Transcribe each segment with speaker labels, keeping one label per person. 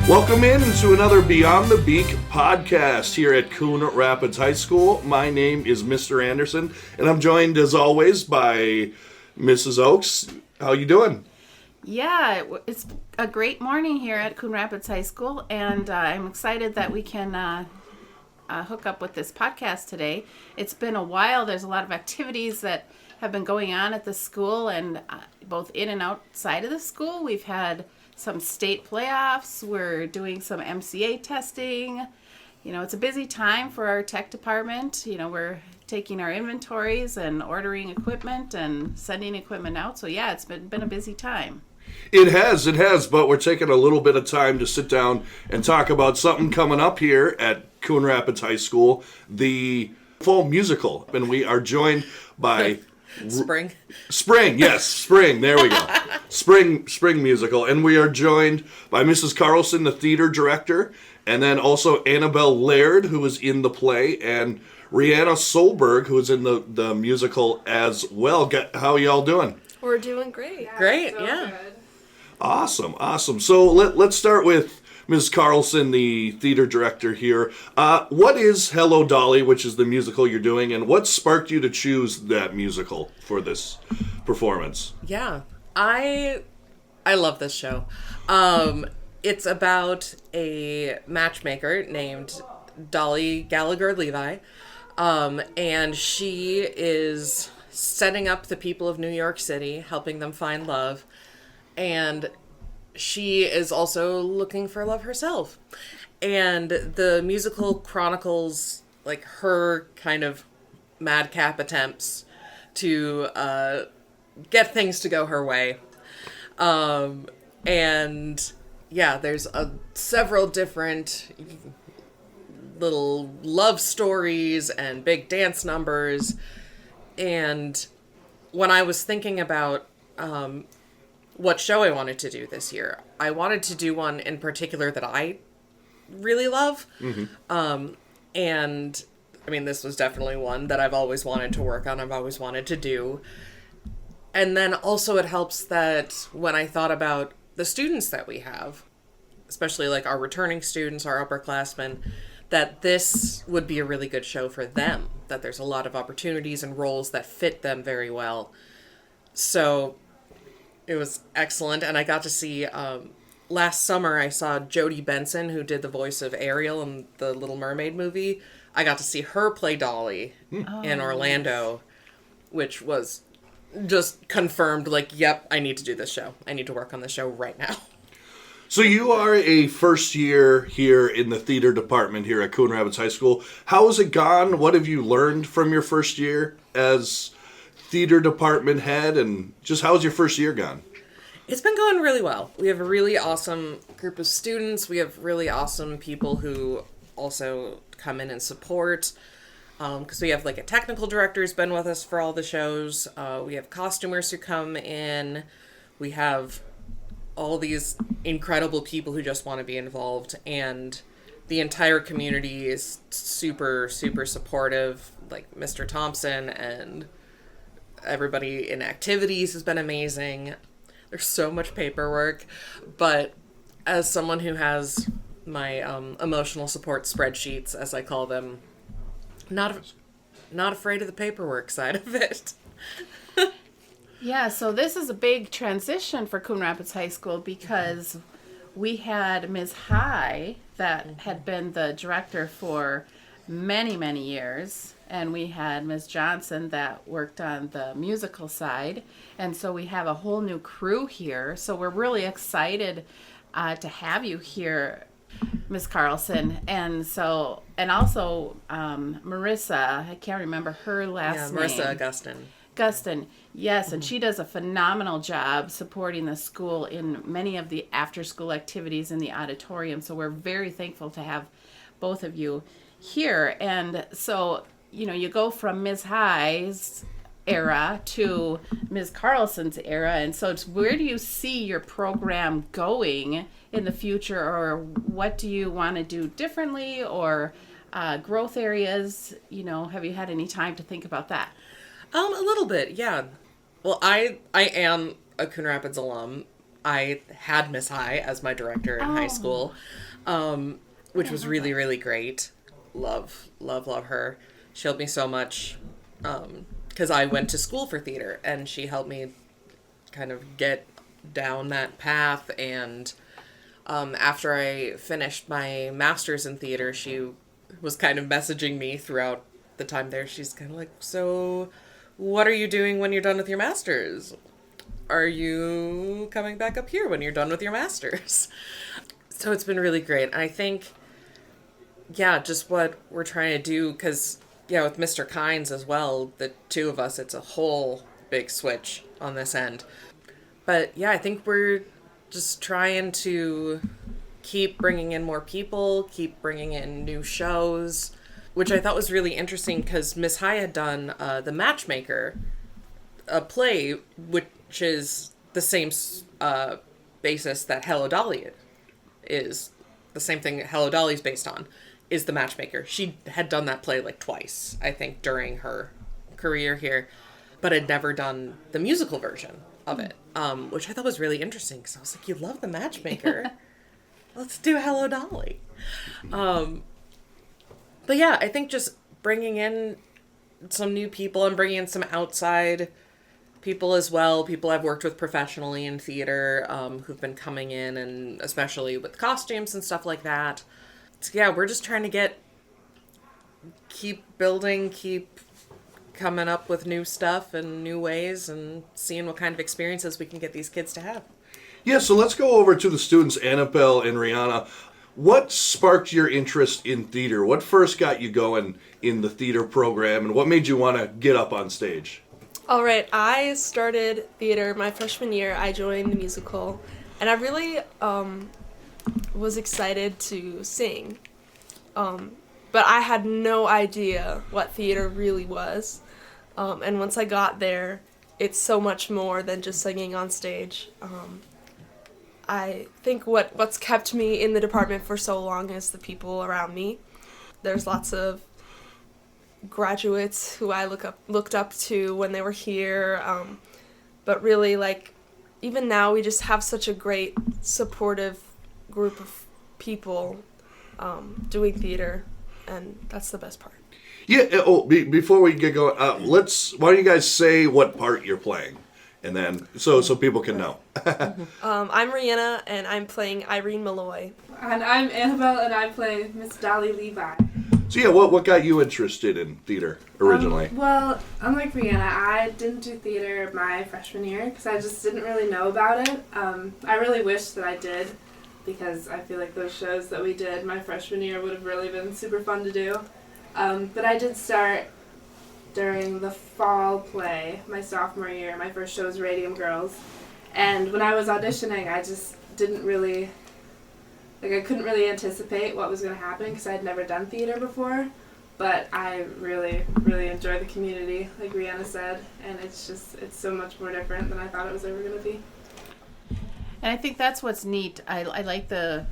Speaker 1: Welcome in to another Beyond the Beak podcast here at Coon Rapids High School. My name is Mr. Anderson, and I'm joined as always by Mrs. Oakes. How you doing?
Speaker 2: Yeah, it's a great morning here at Coon Rapids High School, and I'm excited that we can hook up with this podcast today. It's been a while. There's a lot of activities that have been going on at the school, and both in and outside of the school. We've had some state playoffs. We're doing some MCA testing. You know, it's a busy time for our tech department. You know, we're taking our inventories and ordering equipment and sending equipment out. So yeah, it's been a busy time.
Speaker 1: It has, but we're taking a little bit of time to sit down and talk about something coming up here at Coon Rapids High School, the fall musical. And we are joined by...
Speaker 3: Spring,
Speaker 1: there we go. Spring musical. And we are joined by Mrs. Carlson, the theater director, and then also Annebelle Laird, who is in the play, and Riana Solberg, who is in the musical as well. How are y'all doing?
Speaker 3: We're doing great.
Speaker 2: Yeah,
Speaker 3: Great,
Speaker 2: so
Speaker 3: yeah.
Speaker 2: good.
Speaker 1: Awesome. So let's start with Ms. Carlson, the theater director here. What is Hello, Dolly, which is the musical you're doing, and what sparked you to choose that musical for this performance?
Speaker 3: Yeah, I love this show. It's about a matchmaker named Dolly Levi, and she is setting up the people of New York City, helping them find love, and she is also looking for love herself. And the musical chronicles like her kind of madcap attempts to get things to go her way. And yeah, there's several different little love stories and big dance numbers. And when I was thinking about what show I wanted to do this year, I wanted to do one in particular that I really love. Mm-hmm. And I mean, this was definitely one that I've always wanted to work on. I've always wanted to do. And then also it helps that when I thought about the students that we have, especially like our returning students, our upperclassmen, that this would be a really good show for them, that there's a lot of opportunities and roles that fit them very well. So it was excellent, and I got to see, last summer I saw Jodie Benson, who did the voice of Ariel in the Little Mermaid movie. I got to see her play Dolly in Orlando, which was just confirmed, like, yep, I need to do this show. I need to work on this show right now.
Speaker 1: So you are a first year here in the theater department here at Coon Rapids High School. How has it gone? What have you learned from your first year as theater department head, and just how's your first year gone?
Speaker 3: It's been going really well. We have a really awesome group of students. We have really awesome people who also come in and support, because we have like a technical director who's been with us for all the shows. We have costumers who come in. We have all these incredible people who just want to be involved, and the entire community is super, super supportive. Like Mr. Thompson and everybody in activities has been amazing. There's so much paperwork, but as someone who has my emotional support spreadsheets, as I call them, not afraid of the paperwork side of it.
Speaker 2: Yeah, so this is a big transition for Coon Rapids High School because we had Ms. High that had been the director for many, many years. And we had Ms. Johnson that worked on the musical side. And so we have a whole new crew here. So we're really excited to have you here, Ms. Carlson. And also Marissa, I can't remember her last name.
Speaker 3: Marissa
Speaker 2: Gustin, yes, and she does a phenomenal job supporting the school in many of the after-school activities in the auditorium. So we're very thankful to have both of you here. And so, you know, you go from Ms. High's era to Ms. Carlson's era, and so it's, where do you see your program going in the future, or what do you want to do differently, or growth areas? You know, have you had any time to think about that?
Speaker 3: A little bit, yeah. Well, I am a Coon Rapids alum. I had Miss High as my director in high school, which was really, really great. Love her. She helped me so much because I went to school for theater, and she helped me kind of get down that path. And after I finished my master's in theater, she was kind of messaging me throughout the time there. She's kind of like, so what are you doing when you're done with your master's? Are you coming back up here when you're done with your master's? So it's been really great. I think, yeah, just what we're trying to do, because, yeah, with Mr. Kynes as well, the two of us, it's a whole big switch on this end. But, yeah, I think we're just trying to keep bringing in more people, keep bringing in new shows, which I thought was really interesting because Miss High had done The Matchmaker, a play which is the same basis that Hello Dolly is. The same thing Hello Dolly's based on is The Matchmaker. She had done that play like twice, I think, during her career here, but had never done the musical version of it, which I thought was really interesting because I was like, you love The Matchmaker. Let's do Hello Dolly. But yeah, I think just bringing in some new people and bringing in some outside people as well, people I've worked with professionally in theater, who've been coming in, and especially with costumes and stuff like that. So yeah, we're just trying to keep building, keep coming up with new stuff and new ways and seeing what kind of experiences we can get these kids to have.
Speaker 1: Yeah, so let's go over to the students, Annebelle and Riana. What sparked your interest in theater? What first got you going in the theater program, and what made you want to get up on stage?
Speaker 4: All right, I started theater my freshman year. I joined the musical, and I really was excited to sing. But I had no idea what theater really was. And once I got there, it's so much more than just singing on stage. I think what's kept me in the department for so long is the people around me. There's lots of graduates who I looked up to when they were here, but really, like, even now we just have such a great supportive group of people doing theater, and that's the best part.
Speaker 1: Yeah. Before we get going, why don't you guys say what part you're playing, and then so people can know.
Speaker 4: I'm Riana, and I'm playing Irene Molloy.
Speaker 5: And I'm Annebelle, and I play Miss Dolly Levi.
Speaker 1: So yeah, what got you interested in theater originally?
Speaker 5: Well, unlike Riana, I didn't do theater my freshman year because I just didn't really know about it. I really wish that I did because I feel like those shows that we did my freshman year would have really been super fun to do. But I did start during the fall play my sophomore year. My first show was Radium Girls. And when I was auditioning, I just didn't really... I couldn't really anticipate what was going to happen because I had never done theater before, but I really, really enjoy the community, like Riana said, and it's so much more different than I thought it was ever going to be.
Speaker 2: And I think that's what's neat. I like the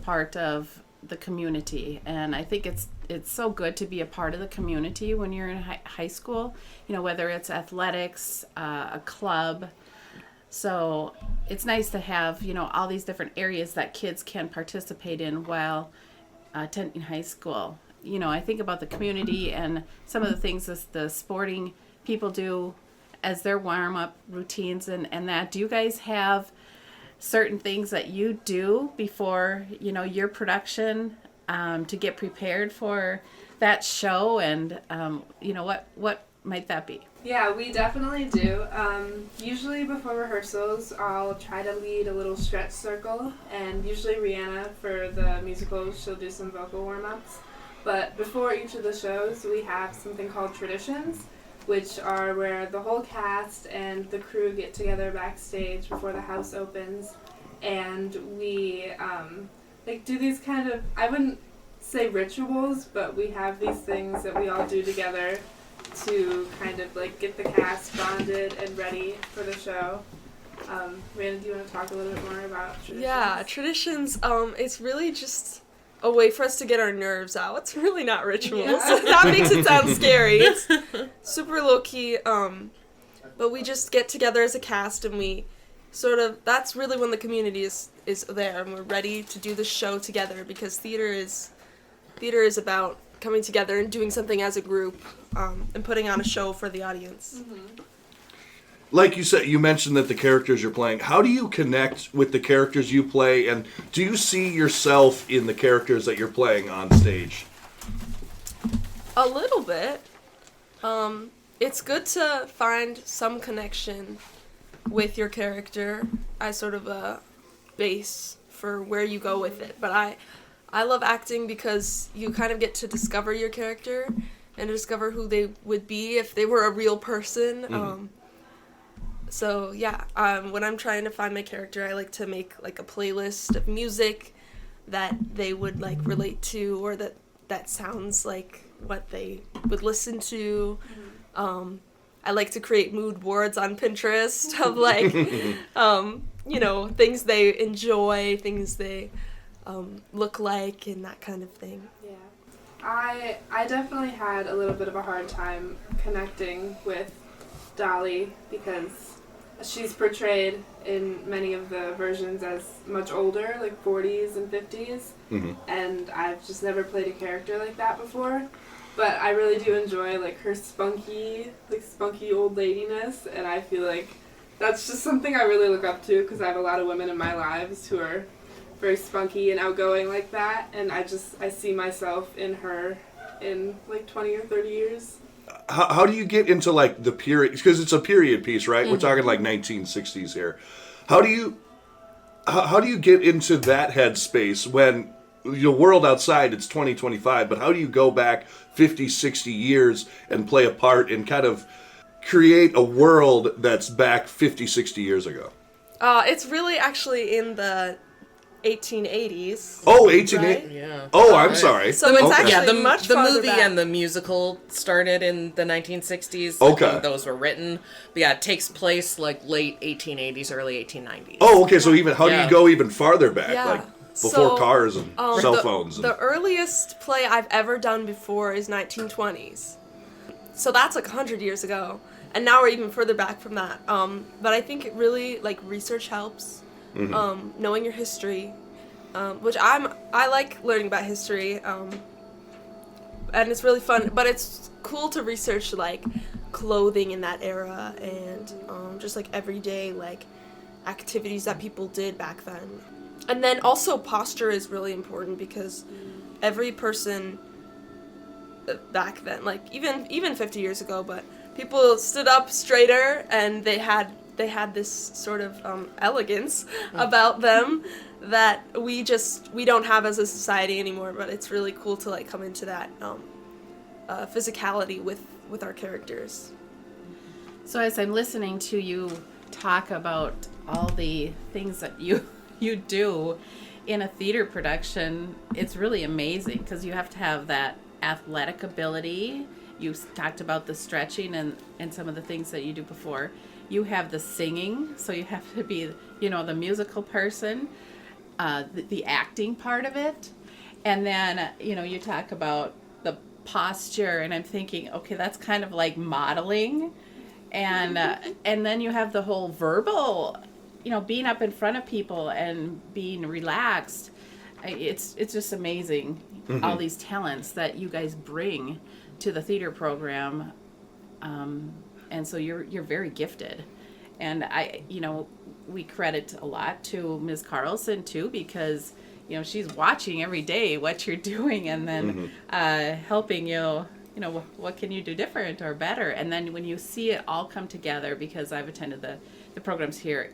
Speaker 2: part of the community, and I think it's so good to be a part of the community when you're in high school, whether it's athletics, a club. So it's nice to have, all these different areas that kids can participate in while attending high school. I think about the community and some of the things that the sporting people do as their warm-up routines and that. Do you guys have certain things that you do before, your production to get prepared for that show? And, what might that be?
Speaker 5: Yeah, we definitely do. Usually before rehearsals, I'll try to lead a little stretch circle, and usually Riana, for the musical, she'll do some vocal warm-ups. But before each of the shows, we have something called traditions, which are where the whole cast and the crew get together backstage before the house opens, and we do these kind of, I wouldn't say rituals, but we have these things that we all do together to kind of get the cast bonded and ready for the show. Riana, do you want to talk a little bit more about traditions?
Speaker 4: Yeah, traditions, it's really just a way for us to get our nerves out. It's really not rituals. Yeah. That makes it sound scary. It's super low-key, but we just get together as a cast and we that's really when the community is there and we're ready to do the show together, because theater is about coming together and doing something as a group, and putting on a show for the audience.
Speaker 5: Mm-hmm.
Speaker 1: Like you said, you mentioned that the characters you're playing. How do you connect with the characters you play, and do you see yourself in the characters that you're playing on stage?
Speaker 4: A little bit. It's good to find some connection with your character as sort of a base for where you go with it. But I love acting because you kind of get to discover your character and discover who they would be if they were a real person.
Speaker 1: Mm-hmm.
Speaker 4: So yeah, when I'm trying to find my character, I like to make like a playlist of music that they would like relate to, or that sounds like what they would listen to. I like to create mood boards on Pinterest of like, things they enjoy, things they look like, and that kind of thing.
Speaker 5: Yeah. I definitely had a little bit of a hard time connecting with Dolly because she's portrayed in many of the versions as much older, like 40s and 50s,
Speaker 1: Mm-hmm.
Speaker 5: and I've just never played a character like that before. But I really do enjoy like her spunky old ladiness, and I feel like that's just something I really look up to because I have a lot of women in my lives who are very spunky and outgoing like that, and I see myself in her in like 20 or 30 years.
Speaker 1: How do you get into like the period? Because it's a period piece, right? We're talking like 1960s here. How do you get into that headspace when the world outside it's 2025? But how do you go back 50, 60 years and play a part and kind of create a world that's back 50, 60 years ago?
Speaker 4: It's really actually in the 1880s.
Speaker 1: Oh, 1880.
Speaker 4: Right?
Speaker 3: Yeah.
Speaker 1: Oh, I'm sorry.
Speaker 4: So it's actually
Speaker 3: the
Speaker 4: much
Speaker 3: the
Speaker 4: farther
Speaker 3: movie
Speaker 4: back.
Speaker 3: and the musical started in the 1960s.
Speaker 1: Okay.
Speaker 3: When those were written. But yeah, it takes place like late 1880s, early 1890s.
Speaker 1: Oh, okay. So even how do
Speaker 3: Yeah.
Speaker 1: you go even farther back,
Speaker 4: Yeah.
Speaker 1: like before
Speaker 4: So,
Speaker 1: cars and cell
Speaker 4: the,
Speaker 1: phones?
Speaker 4: The earliest play I've ever done before is 1920s. So that's like 100 years ago. And now we're even further back from that. But I think it really, like, research helps.
Speaker 1: Mm-hmm.
Speaker 4: Knowing your history. Which I like learning about history. And it's really fun. But it's cool to research, like, clothing in that era. And just, like, everyday, like, activities that people did back then. And then also posture is really important because every person back then, like even 50 years ago, but people stood up straighter and they had this sort of elegance about them that we don't have as a society anymore. But it's really cool to like come into that physicality with our characters.
Speaker 2: So as I'm listening to you talk about all the things that you do in a theater production, it's really amazing because you have to have that athletic ability. You talked about the stretching and some of the things that you do before. You have the singing, so you have to be, the musical person, the acting part of it. And then, you talk about the posture, and I'm thinking, okay, that's kind of like modeling. And then you have the whole verbal, being up in front of people and being relaxed. It's just amazing, all these talents that you guys bring to the theater program. And so you're very gifted. And we credit a lot to Ms. Carlson too, because, she's watching every day what you're doing and then helping you, what can you do different or better? And then when you see it all come together, because I've attended the programs here,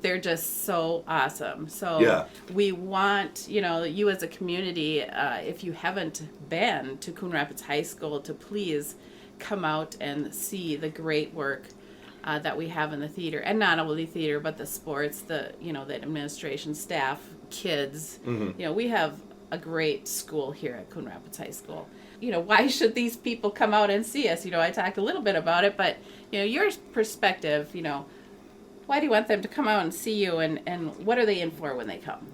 Speaker 2: they're just so awesome. So
Speaker 1: Yeah.
Speaker 2: we want, you as a community, if you haven't been to Coon Rapids High School, to please come out and see the great work that we have in the theater. And not only theater, but the sports, the administration, staff, kids. We have a great school here at Coon Rapids High School. Why should these people come out and see us? I talked a little bit about it, but, your perspective, why do you want them to come out and see you, and what are they in for when they come?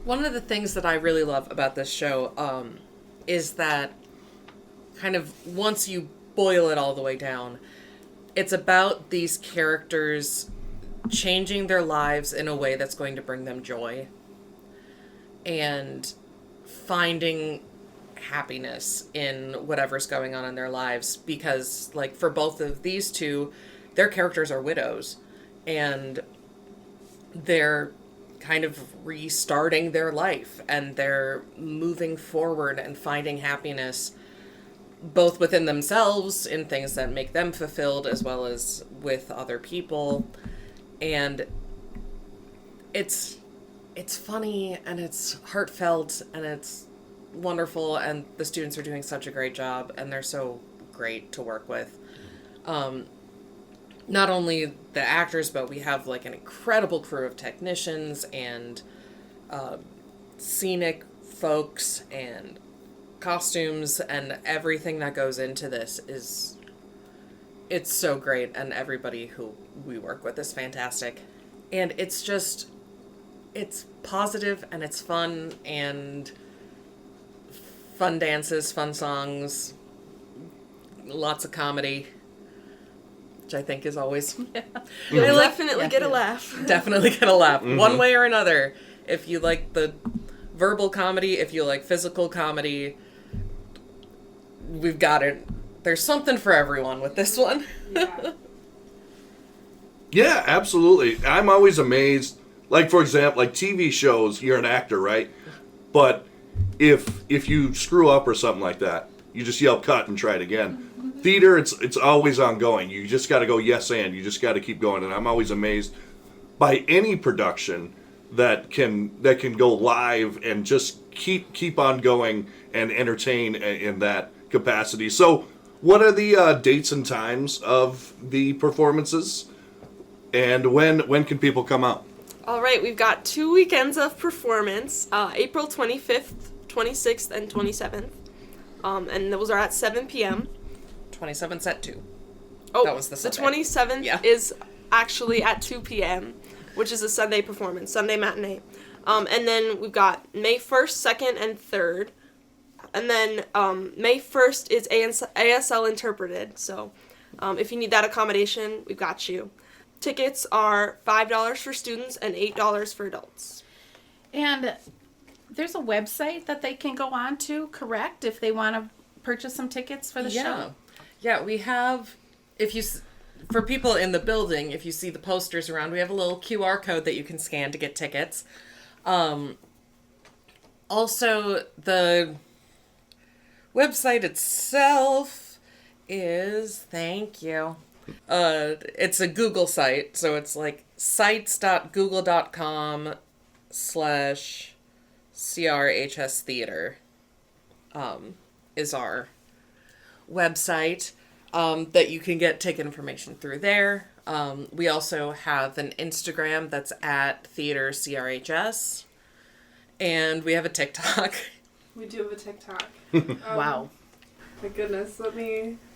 Speaker 3: One of the things that I really love about this show is that kind of once you boil it all the way down, it's about these characters changing their lives in a way that's going to bring them joy and finding happiness in whatever's going on in their lives. Because, like, for both of these two, their characters are widows, and they're kind of restarting their life, and they're moving forward and finding happiness both within themselves in things that make them fulfilled, as well as with other people. And it's funny, and it's heartfelt, and it's wonderful, and the students are doing such a great job, and they're so great to work with. Not only the actors, but we have like an incredible crew of technicians and scenic folks and costumes, and everything that goes into this it's so great, and everybody who we work with is fantastic. And it's positive, and it's fun, and fun dances, fun songs, lots of comedy, which I think is always
Speaker 4: You'll definitely get a laugh.
Speaker 3: definitely get a laugh, one way or another. If you like the verbal comedy, if you like physical comedy, we've got it. There's something for everyone with this one.
Speaker 5: Yeah.
Speaker 1: Yeah, absolutely. I'm always amazed. Like, for example, like TV shows, you're an actor, right? But if you screw up or something like that, you just yell cut and try it again. Theater, it's always ongoing. You just got to go yes and. You just got to keep going. And I'm always amazed by any production that can go live and just keep on going and entertain in that capacity. So, what are the dates and times of the performances? And when can people come out?
Speaker 4: All right, we've got 2 weekends of performance, April 25th, 26th, and 27th. And those are at 7 p.m.
Speaker 3: 27's at 2.
Speaker 4: Oh,
Speaker 3: That was the Sunday.
Speaker 4: 27th is actually at 2 p.m., which is a Sunday performance, Sunday matinee. And then we've got May 1st, 2nd, and 3rd. And then May 1st is ASL interpreted. So if you need that accommodation, we've got you. Tickets are $5 for students and $8 for adults.
Speaker 2: And there's a website that they can go on to, correct, if they want to purchase some tickets for the show?
Speaker 3: Yeah, we have, for people in the building, if you see the posters around, we have a little QR code that you can scan to get tickets. Also, the website itself is, thank you, it's a Google site, so it's like sites.google.com/CRHS Theater is our website that you can get ticket information through there. We also have an Instagram that's at Theater CRHS, and we have a TikTok.
Speaker 5: We do have a TikTok.
Speaker 2: Wow.
Speaker 5: My goodness,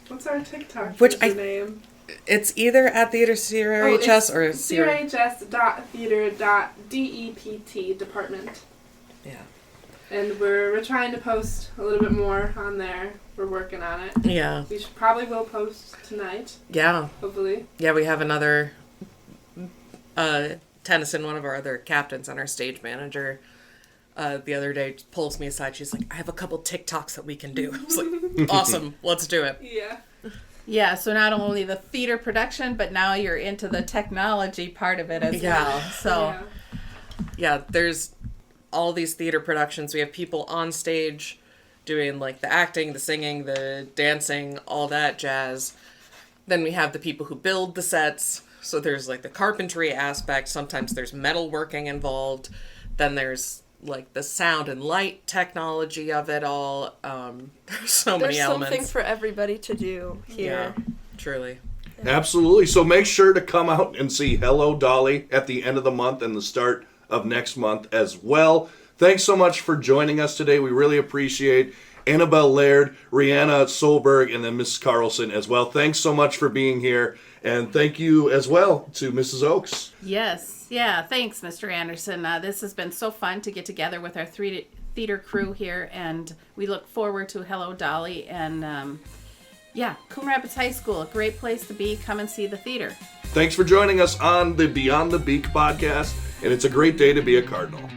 Speaker 5: what's our TikTok name?
Speaker 3: It's either at Theater CRHS or
Speaker 5: CRHS.theater.dept department.
Speaker 3: Yeah.
Speaker 5: And we're trying to post a little bit more on there. We're working on it.
Speaker 3: Yeah.
Speaker 5: We probably will post tonight.
Speaker 3: Yeah.
Speaker 5: Hopefully.
Speaker 3: Yeah, we have another Tennyson, one of our other captains and our stage manager, the other day pulls me aside. She's like, I have a couple TikToks that we can do. I was like, awesome, let's do it.
Speaker 5: Yeah.
Speaker 2: Yeah, so not only the theater production, but now you're into the technology part of it as well. So
Speaker 3: Yeah, there's all these theater productions. We have people on stage doing like the acting, the singing, the dancing, all that jazz. Then we have the people who build the sets. So there's like the carpentry aspect. Sometimes there's metalworking involved. Then there's like the sound and light technology of it all. There's so many elements.
Speaker 4: There's something for everybody to do here.
Speaker 3: Yeah, truly.
Speaker 1: Absolutely. So make sure to come out and see Hello Dolly at the end of the month and the start of next month as well. Thanks so much for joining us today. We really appreciate Annebelle Laird, Riana Solberg, and then Mrs. Carlson as well. Thanks so much for being here. And thank you as well to Mrs. Oakes.
Speaker 2: yes. Yeah, thanks, Mr. Anderson. This has been so fun to get together with our theater crew here, and we look forward to Hello Dolly. And Coon Rapids High School, a great place to be. Come and see the theater.
Speaker 1: Thanks for joining us on the Beyond the Beak podcast, and it's a great day to be a Cardinal.